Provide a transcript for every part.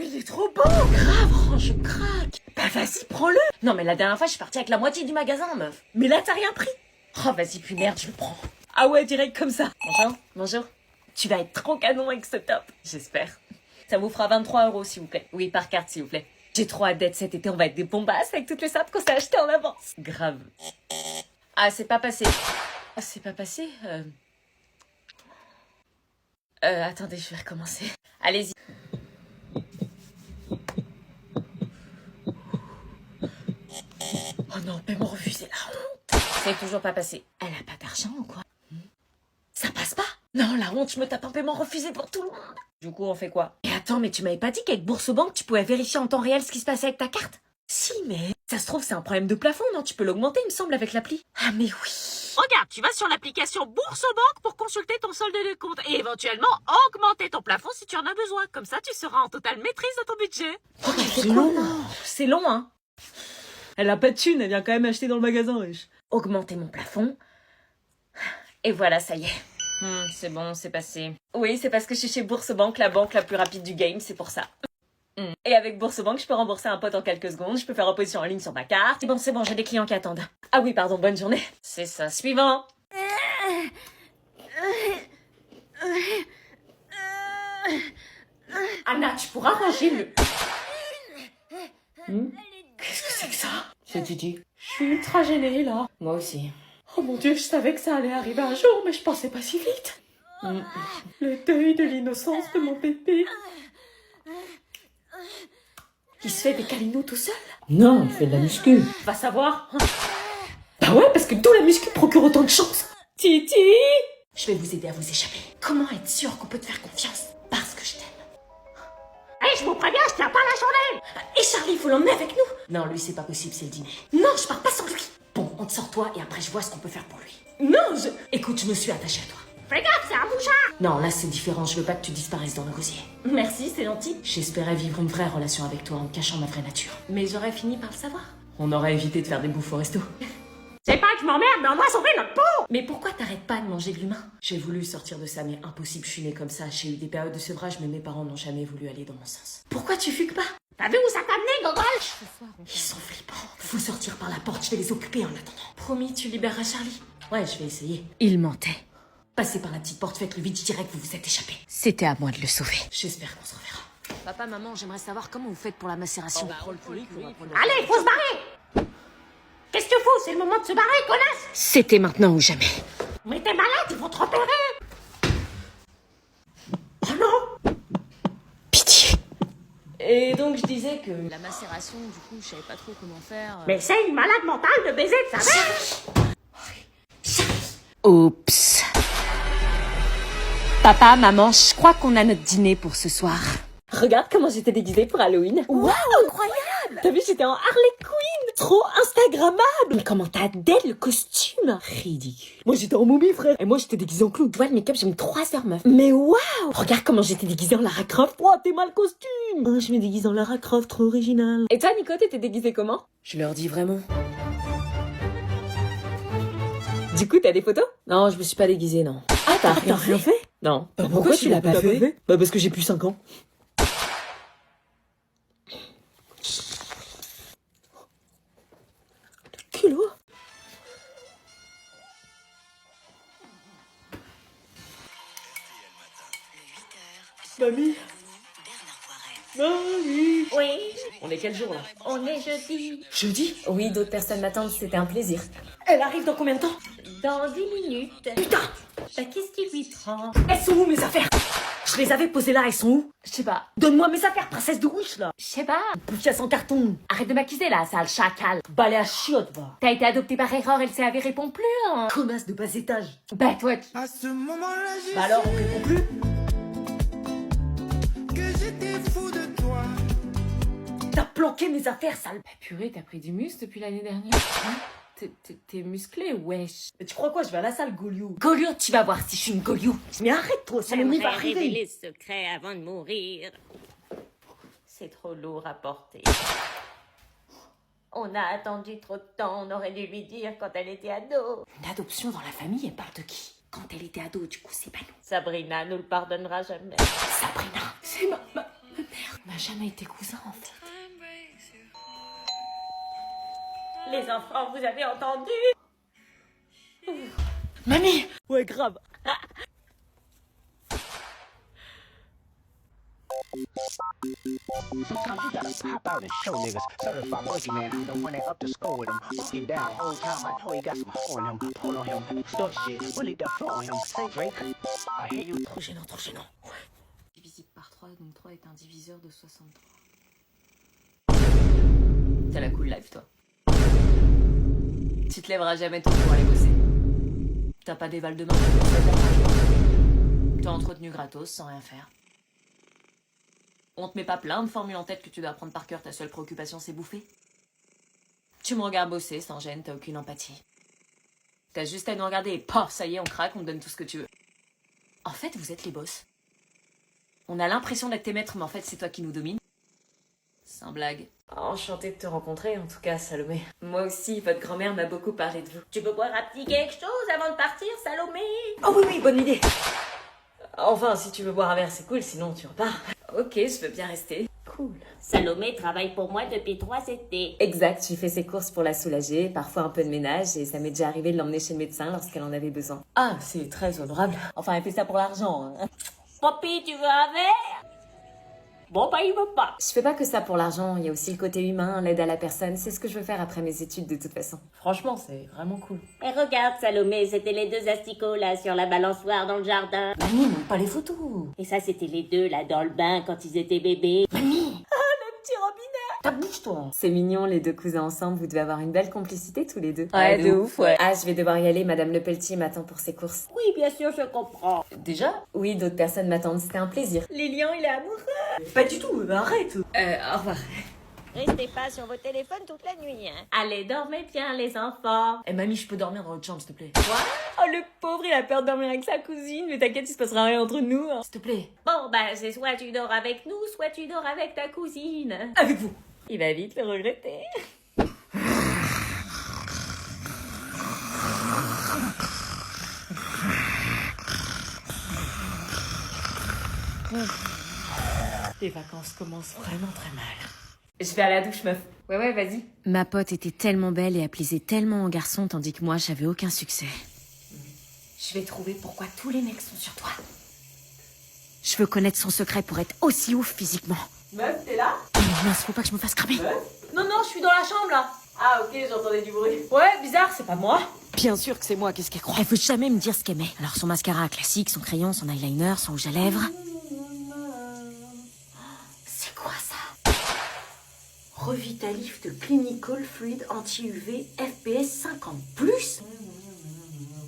Il est trop beau. Grave, je craque. Bah vas-y, prends-le. Non mais la dernière fois, je suis partie avec la moitié du magasin, meuf. Mais là, t'as rien pris. Oh, vas-y, puis merde, je le prends. Ah ouais, direct comme ça. Bonjour, bonjour. Tu vas être trop canon avec ce top. J'espère. Ça vous fera 23 €, s'il vous plaît. Oui, par carte, s'il vous plaît. J'ai trop hâte d'être cet été, on va être des bombasses avec toutes les sapes qu'on s'est achetées en avance. Grave. Ah, c'est pas passé. Ah, c'est pas passé attendez, je vais recommencer. Allez-y. Oh non, paiement refusé, la honte. C'est toujours pas passé. Elle a pas d'argent ou quoi? Ça passe pas? Non, la honte, je me tape un paiement refusé pour tout le monde. Du coup, on fait quoi? Et attends, mais tu m'avais pas dit qu'avec Bourse-Banque, tu pouvais vérifier en temps réel ce qui se passait avec ta carte? Si, mais ça se trouve, c'est un problème de plafond, non? Tu peux l'augmenter, il me semble, avec l'appli. Ah, mais oui. Regarde, tu vas sur l'application Bourse-Banque pour consulter ton solde de compte et éventuellement augmenter ton plafond si tu en as besoin. Comme ça, tu seras en totale maîtrise de ton budget. Oh, c'est long. C'est long, hein. Elle a pas de thune, elle vient quand même acheter dans le magasin, wesh. Augmenter mon plafond. Et voilà, ça y est. C'est bon, c'est passé. Oui, c'est parce que je suis chez Bourse-Banque, la banque la plus rapide du game, c'est pour ça. Et avec Bourse-Banque, je peux rembourser un pote en quelques secondes, je peux faire opposition en ligne sur ma carte. C'est bon, j'ai des clients qui attendent. Ah oui, pardon, bonne journée. C'est ça, suivant. Anna, tu pourras ranger le... Qu'est-ce que c'est que ça? C'est Titi. Je suis ultra gênée, là. Moi aussi. Oh mon Dieu, je savais que ça allait arriver un jour, mais je pensais pas si vite. Le deuil de l'innocence de mon bébé. Il se fait des câlinous tout seul? Non, il fait de la muscu. Va savoir. Bah ouais, parce que d'où la muscu procure autant de chance. Titi! Je vais vous aider à vous échapper. Comment être sûr qu'on peut te faire confiance? Parce que je t'aime. Hé, je vous préviens, je tiens pas la journée. Et Charlie, il faut l'emmener avec nous? Non, lui, c'est pas possible, c'est le dîner. Non, je pars pas sans lui. Bon, on te sort toi et après je vois ce qu'on peut faire pour lui. Non, Écoute, je me suis attachée à toi. Fais gaffe, c'est un mouchard. Non, là, c'est différent. Je veux pas que tu disparaisses dans le gosier. Merci, c'est gentil. J'espérais vivre une vraie relation avec toi en cachant ma vraie nature. Mais j'aurais fini par le savoir. On aurait évité de faire des bouffes au resto. C'est pas que je m'emmerde, mais on doit sauver notre peau. Mais pourquoi t'arrêtes pas de manger de l'humain? J'ai voulu sortir de ça, mais impossible, je suis née comme ça. J'ai eu des périodes de sevrage, mais mes parents n'ont jamais voulu aller dans mon sens. Pourquoi tu fugues pas? T'as vu où ça t'a amené, Gogol? Ils sont flippants. Faut sortir par la porte, je vais les occuper en attendant. Promis, tu libéreras Charlie? Ouais, je vais essayer. Il mentait. Passez par la petite porte, faites-le vite, je dirais que vous vous êtes échappé. C'était à moi de le sauver. J'espère qu'on se reverra. Papa, maman, j'aimerais savoir comment vous faites pour la macération. Allez, faut se barrer. Qu'est-ce que tu fous? C'est le moment de se barrer, connasse. C'était maintenant ou jamais. Mais t'es malade, ils vont te repérer. Oh non. Pitié. Et donc je disais que... La macération, du coup, je savais pas trop comment faire. Mais c'est une malade mentale de baiser de sa mère. Oups. Papa, maman, je crois qu'on a notre dîner pour ce soir. Regarde comment j'étais déguisée pour Halloween. Waouh, incroyable! T'as vu, j'étais en Harley Quinn. Trop instagrammable. Mais comment t'as dès le costume? Ridicule. Moi j'étais en momie, frère. Et moi j'étais déguisée en clown. Tu vois, le make-up, j'ai mis 3 heures, meuf. Mais waouh! Regarde comment j'étais déguisée en Lara Croft. Oh, t'es mal costume. Oh, je me déguise en Lara Croft, trop original. Et toi, Nico, t'étais déguisée comment? Je leur dis vraiment. Du coup, t'as des photos? Non, je me suis pas déguisée, non. Ah, t'as rien fait? Non. Pourquoi tu l'as pas fait? Bah parce que j'ai plus 5 ans. Culot. Mamie. Mamie. Oui, On est quel jour là? on est jeudi. Jeudi? Oui, d'autres personnes m'attendent, c'était un plaisir. Elle arrive dans combien de temps? Dans 10 minutes. Putain! Bah, qu'est-ce qui lui prend? Elles sont où mes affaires? Je les avais posées là, elles sont où? Je sais pas. Donne-moi mes affaires, princesse de Wish là! Je sais pas. Poufiasse en carton! Arrête de m'accuser là, sale chacal. Balai à chiottes, va! T'as été adopté par erreur, elle s'est avérée répond plus, hein. Connasse de bas étage! Bah, toi, À ce moment-là, j'ai Bah alors, on répond plus? su que j'étais fou de toi. T'as planqué mes affaires, sale! Bah, purée, t'as pris du muscle depuis l'année dernière. Hein? T'es musclé, wesh. Mais tu crois quoi? Je vais à la salle, Goliou! Goliou, tu vas voir si je suis une Goliou. Mais arrête-toi, ça m'y va arriver! ce secret avant de mourir. C'est trop lourd à porter. On a attendu trop de temps, on aurait dû lui dire quand elle était ado. Une adoption dans la famille, elle parle de qui? Quand elle était ado, du coup, c'est pas nous. Sabrina nous le pardonnera jamais. Sabrina, c'est ma mère. merde. On n'a jamais été cousins en fait. Les enfants, vous avez entendu? Mamie! Ouais, grave. Sometimes you gotta pop out and show niggas. Certified boogie man, I'm the one that up the score with him. Walking down, whole time I know he got some hoe on him. Pull on him, stuff shit, really the flow on him. Say Drake, I hear you. Trop gênant, trop gênant. Divisible par 3, donc 3 est un diviseur de 63. T'as la cool life, toi. Tu te lèveras jamais tôt pour aller bosser. T'as pas des balles de main pour faire de l'argent. T'as entretenu gratos sans rien faire. On te met pas plein de formules en tête que tu dois apprendre par cœur, ta seule préoccupation c'est bouffer. Tu me regardes bosser sans gêne, t'as aucune empathie. T'as juste à nous regarder et paf, ça y est, on craque, on te donne tout ce que tu veux. En fait, vous êtes les boss. On a l'impression d'être tes maîtres, mais en fait, c'est toi qui nous domines. Sans blague. Enchantée de te rencontrer, en tout cas, Salomé. Moi aussi, votre grand-mère m'a beaucoup parlé de vous. Tu peux boire un petit quelque chose avant de partir, Salomé? Oh oui, oui, bonne idée. Enfin, si tu veux boire un verre, c'est cool, sinon tu repars. Ok, je veux bien rester. Cool. Salomé travaille pour moi depuis 3 étés. Exact, j'ai fait ses courses pour la soulager, parfois un peu de ménage, et ça m'est déjà arrivé de l'emmener chez le médecin lorsqu'elle en avait besoin. Ah, c'est très honorable. Enfin, elle fait ça pour l'argent. Hein. Papy, tu veux un verre? Bon, bah, il veut pas. Je fais pas que ça pour l'argent, il y a aussi le côté humain, l'aide à la personne, c'est ce que je veux faire après mes études de toute façon. Franchement, c'est vraiment cool. Et regarde, Salomé, c'était les 2 asticots, là, sur la balançoire dans le jardin. Mamie, non, pas les photos. Et ça, c'était les 2, là, dans le bain, quand ils étaient bébés. Mamie! Petit robinet! Ta bouche, toi! C'est mignon, les 2 cousins ensemble, vous devez avoir une belle complicité tous les 2. Ouais, de ouf, ouais. Ah, je vais devoir y aller, Madame Le Pelletier m'attend pour ses courses. Oui, bien sûr, je comprends. Déjà? Oui, d'autres personnes m'attendent, c'était un plaisir. Lilian, il est amoureux. Pas du tout, arrête! Au revoir. Restez pas sur vos téléphones toute la nuit, hein. Allez, dormez bien, les enfants. Eh mamie, je peux dormir dans votre chambre, s'il te plaît? Oh, le pauvre, il a peur de dormir avec sa cousine. Mais t'inquiète, il se passera rien entre nous. Hein. S'il te plaît. Bon, bah, c'est soit tu dors avec nous, soit tu dors avec ta cousine. Avec vous. Il va vite le regretter. Les vacances commencent vraiment très mal. Je vais à la douche, meuf. Ouais, vas-y. Ma pote était tellement belle et elle plaisait tellement en garçon, tandis que moi, j'avais aucun succès. Je vais trouver pourquoi tous les mecs sont sur toi. Je veux connaître son secret pour être aussi ouf physiquement. Meuf, t'es là? Oh mince, faut pas que je me fasse cramer. Non, je suis dans la chambre, là. Ah, ok, j'entendais du bruit. Ouais, bizarre, c'est pas moi. Bien sûr que c'est moi, qu'est-ce qu'elle croit? Elle veut jamais me dire ce qu'elle met. Alors son mascara classique, son crayon, son eyeliner, son rouge à lèvres. C'est quoi ça? Revitalift Clinical Fluid Anti-UV FPS 50+.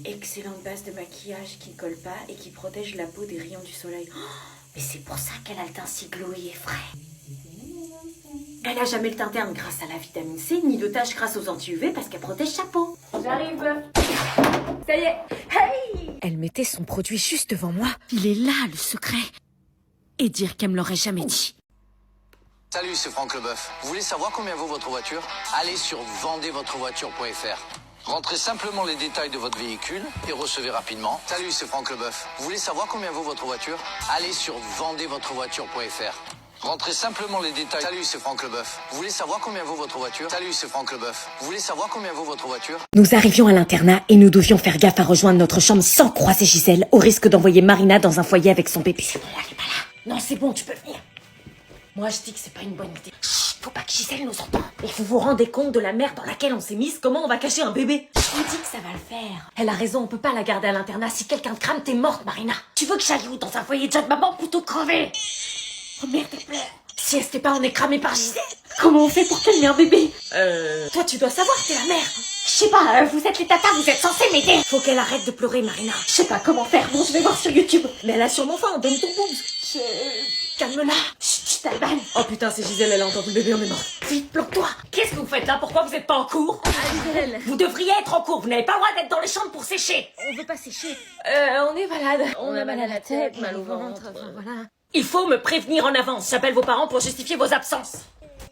Excellente base de maquillage qui ne colle pas et qui protège la peau des rayons du soleil. Oh, mais c'est pour ça qu'elle a le teint si glowy et frais. Elle a jamais le teint terne grâce à la vitamine C, ni de taches grâce aux anti-UV parce qu'elle protège sa peau. J'arrive. Ça y est. Hey! Elle mettait son produit juste devant moi. Il est là, le secret. Et dire qu'elle me l'aurait jamais dit. Salut, c'est Franck Leboeuf. Vous voulez savoir combien vaut votre voiture? Allez sur vendezvotrevoiture.fr. Rentrez simplement les détails de votre véhicule et recevez rapidement. Salut, c'est Franck Leboeuf. Vous voulez savoir combien vaut votre voiture? Allez sur vendezvotrevoiture.fr. Rentrez simplement les détails. Salut, c'est Franck Leboeuf. Vous voulez savoir combien vaut votre voiture? Salut, c'est Franck Leboeuf. Vous voulez savoir combien vaut votre voiture? Nous arrivions à l'internat et nous devions faire gaffe à rejoindre notre chambre sans croiser Gisèle, au risque d'envoyer Marina dans un foyer avec son bébé. C'est bon, elle est pas là. Non, c'est bon, tu peux venir. Moi, je dis que c'est pas une bonne idée. Chut, faut pas que Gisèle nous entende. Et vous vous rendez compte de la merde dans laquelle on s'est mise? Comment on va cacher un bébé? Je vous dis que ça va le faire. Elle a raison, on peut pas la garder à l'internat. Si quelqu'un te crame, t'es morte, Marina. Tu veux que j'aille où? Dans un foyer de jeune maman plutôt crever? Oh merde, elle pleure. Si elle s'était pas, on est cramé par Gisèle. Comment on fait pour calmer un bébé? Toi, tu dois savoir, t'es la mère. Je sais pas, vous êtes les tatas, vous êtes censés m'aider. Faut qu'elle arrête de pleurer, Marina. Je sais pas comment faire. Bon, je vais voir sur YouTube. Mais elle a sûrement faim, donne ton pouce. Calme-la. Chut, Alban. Oh putain, c'est Gisèle, elle a entendu le bébé, on est mort. Vite, bloque-toi. Qu'est-ce que vous faites là? Pourquoi vous êtes pas en cours? Gisèle. Vous devriez être en cours. Vous n'avez pas le droit d'être dans les chambres pour sécher. On veut pas sécher. On est malade. On a mal à la tête, mal au ventre, enfin voilà. Il faut me prévenir en avance. J'appelle vos parents pour justifier vos absences.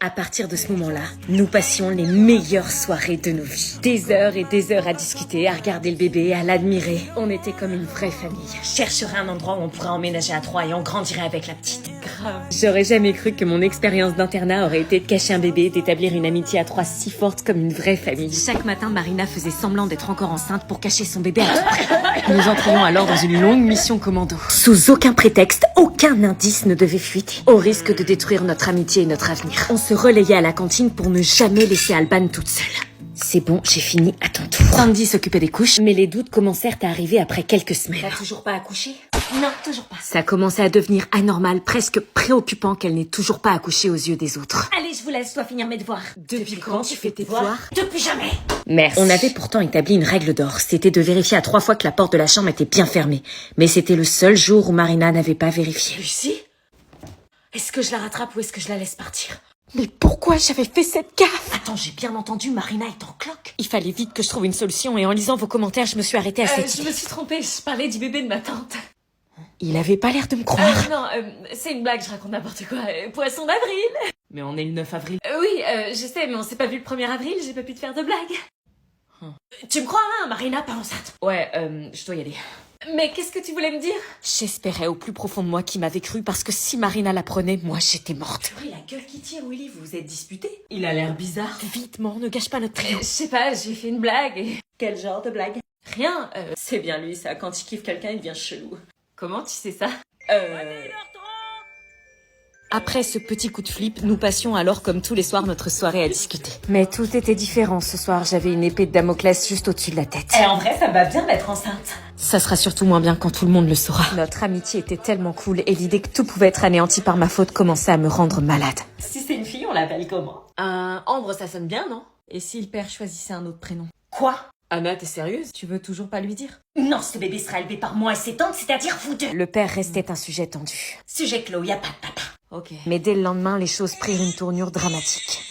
À partir de ce moment-là, nous passions les meilleures soirées de nos vies. Des heures et des heures à discuter, à regarder le bébé, à l'admirer. On était comme une vraie famille. Je chercherai un endroit où on pourrait emménager à 3 et on grandirait avec la petite. Grave. J'aurais jamais cru que mon expérience d'internat aurait été de cacher un bébé et d'établir une amitié à 3 si forte comme une vraie famille. Chaque matin, Marina faisait semblant d'être encore enceinte pour cacher son bébé à tout prix. Nous entrions alors dans une longue mission commando. Sous aucun prétexte, aucun indice ne devait fuiter, au risque de détruire notre amitié et notre avenir. On se relayait à la cantine pour ne jamais laisser Alban toute seule. C'est bon, j'ai fini, à ton tour. Sandy s'occupait des couches, mais les doutes commencèrent à arriver après quelques semaines. T'as toujours pas accouché? Non, toujours pas. Ça commençait à devenir anormal, presque préoccupant qu'elle n'ait toujours pas accouché aux yeux des autres. Allez, je vous laisse, toi finir mes devoirs. Depuis quand tu fais tes devoirs? Depuis jamais. Merci. On avait pourtant établi une règle d'or, c'était de vérifier à 3 fois que la porte de la chambre était bien fermée. Mais c'était le seul jour où Marina n'avait pas vérifié. Lucie? Est-ce que je la rattrape ou est-ce que je la laisse partir? Mais pourquoi j'avais fait cette gaffe? Attends, j'ai bien entendu, Marina est en cloque. Il fallait vite que je trouve une solution et en lisant vos commentaires, je me suis arrêtée à cette Je idée. me suis trompée, je parlais du bébé de ma tante. Il avait pas l'air de me croire. Non, c'est une blague, je raconte n'importe quoi. Poisson d'avril. Mais on est le 9 avril. Oui, je sais, mais on s'est pas vu le 1er avril, j'ai pas pu te faire de blague. Tu me crois, hein, Marina, pas enceinte. Ouais, je dois y aller. Mais qu'est-ce que tu voulais me dire? J'espérais au plus profond de moi qu'il m'avait cru parce que si Marina l'apprenait, moi j'étais morte. Purée, la gueule qui tire, Willy, vous vous êtes disputés? Il a l'air bizarre. Vitement, ne gâche pas notre trio. Je sais pas, j'ai fait une blague et... Quel genre de blague? Rien, c'est bien lui, ça, quand il kiffe quelqu'un, il devient chelou. Comment tu sais ça? Après ce petit coup de flip, nous passions alors comme tous les soirs notre soirée à discuter. Mais tout était différent ce soir, j'avais une épée de Damoclès juste au-dessus de la tête. En vrai, ça me va bien d'être enceinte. Ça sera surtout moins bien quand tout le monde le saura. Notre amitié était tellement cool et l'idée que tout pouvait être anéanti par ma faute commençait à me rendre malade. Si c'est une fille, on l'appelle comment? Ambre, ça sonne bien, non? Et si le père choisissait un autre prénom? Quoi? Anna, t'es sérieuse? Tu veux toujours pas lui dire? Non, ce bébé sera élevé par moi et ses tantes, c'est-à-dire vous deux. Le père restait un sujet tendu. Sujet clos, y a pas de papa. Ok. Mais dès le lendemain, les choses prirent une tournure dramatique.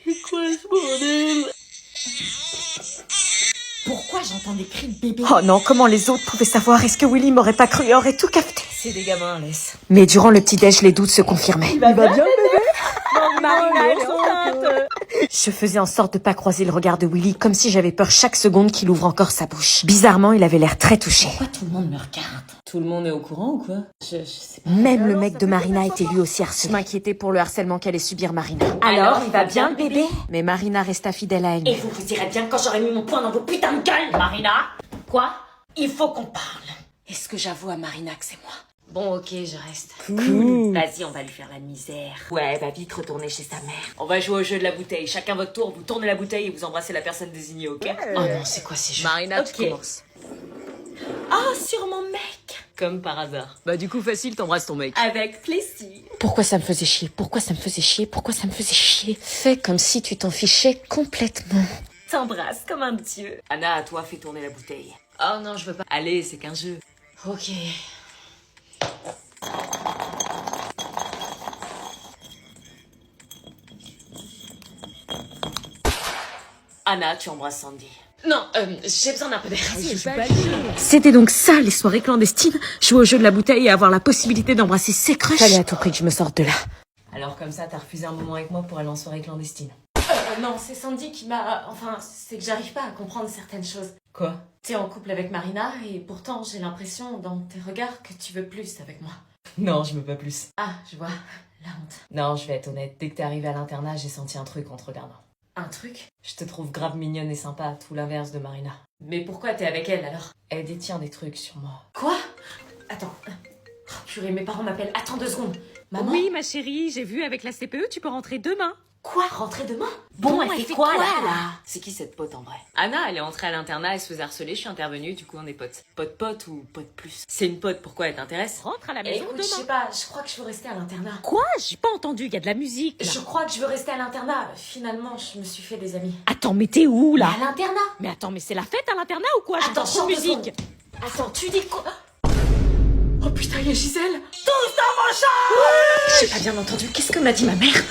C'est quoi ce bordel? Pourquoi j'entends des cris de bébé? Oh non, comment les autres pouvaient savoir? Est-ce que Willy m'aurait pas cru et aurait tout capté? C'est des gamins, laisse. Mais durant le petit-déj, les doutes se confirmaient. Il va bien, bébé? Marina, elle est enceinte. Je faisais en sorte de pas croiser le regard de Willy, comme si j'avais peur chaque seconde qu'il ouvre encore sa bouche. Bizarrement, il avait l'air très touché. Pourquoi tout le monde me regarde? Tout le monde est au courant ou quoi? Je sais pas. Même le mec de Marina était lui aussi harcelé. Je m'inquiétais pour le harcèlement qu'allait subir Marina. Alors, il va bien, le bébé? Mais Marina resta fidèle à elle. Et vous vous direz bien quand j'aurai mis mon poing dans vos putains de gueules, Marina. Quoi? Il faut qu'on parle. Est-ce que j'avoue à Marina que c'est moi? Bon, ok, je reste. Cool. Vas-y, on va lui faire la misère. Ouais, va vite retourner chez sa mère. On va jouer au jeu de la bouteille. Chacun votre tour, vous tournez la bouteille et vous embrassez la personne désignée, ok? Oh non, c'est quoi ces jeux? Marina, Ok. tu commences. Ah, sur mon mec. Comme par hasard. Bah du coup, facile, t'embrasses ton mec. Avec plaisir. Pourquoi ça me faisait chier? Pourquoi ça me faisait chier? Pourquoi ça me faisait chier? Fais comme si tu t'en fichais complètement. T'embrasse comme un dieu. Anna, à toi, fais tourner la bouteille. Oh non, je veux pas. Allez, c'est qu'un jeu. Ok. Anna, tu embrasses Sandy. Non, j'ai besoin d'un peu d'air. C'était donc ça, les soirées clandestines? Jouer au jeu de la bouteille et avoir la possibilité d'embrasser ses crushs? Fallait à tout prix que je me sorte de là. Alors comme ça, t'as refusé un moment avec moi pour aller en soirée clandestine? Non, c'est Sandy qui m'a... Enfin, c'est que j'arrive pas à comprendre certaines choses. Quoi? T'es en couple avec Marina et pourtant j'ai l'impression dans tes regards que tu veux plus avec moi. Non, je veux pas plus. Ah, je vois. La honte. Non, je vais être honnête. Dès que t'es arrivée à l'internat, j'ai senti un truc en te regardant. Un truc? Je te trouve grave mignonne et sympa, tout l'inverse de Marina. Mais pourquoi t'es avec elle alors? Elle détient des trucs sur moi. Quoi? Attends. Oh, purée, mes parents m'appellent. Attends 2 secondes. Maman? Oui, ma chérie, j'ai vu avec la CPE, tu peux rentrer demain. Quoi? Rentrer demain? Bon, elle fait quoi là? C'est qui cette pote en vrai? Anna, elle est entrée à l'internat, elle se faisait harceler, je suis intervenue, du coup on est potes. Pote ou pote plus? C'est une pote, pourquoi elle t'intéresse? Rentre à la maison Écoute, je sais demain. pas, je crois que je veux rester à l'internat. Quoi? J'ai pas entendu, il y a de la musique. là. Je crois que je veux rester à l'internat. Finalement, je me suis fait des amis. Attends, mais t'es où là? À l'internat? Mais attends, mais c'est la fête à l'internat ou quoi? J'entends Attention, trop de 2 secondes. musique. Attends, tu dis quoi? Oh putain, il y a Gisèle. Tous dans mon champ! J'ai pas bien entendu, qu'est-ce que m'a dit ma mère?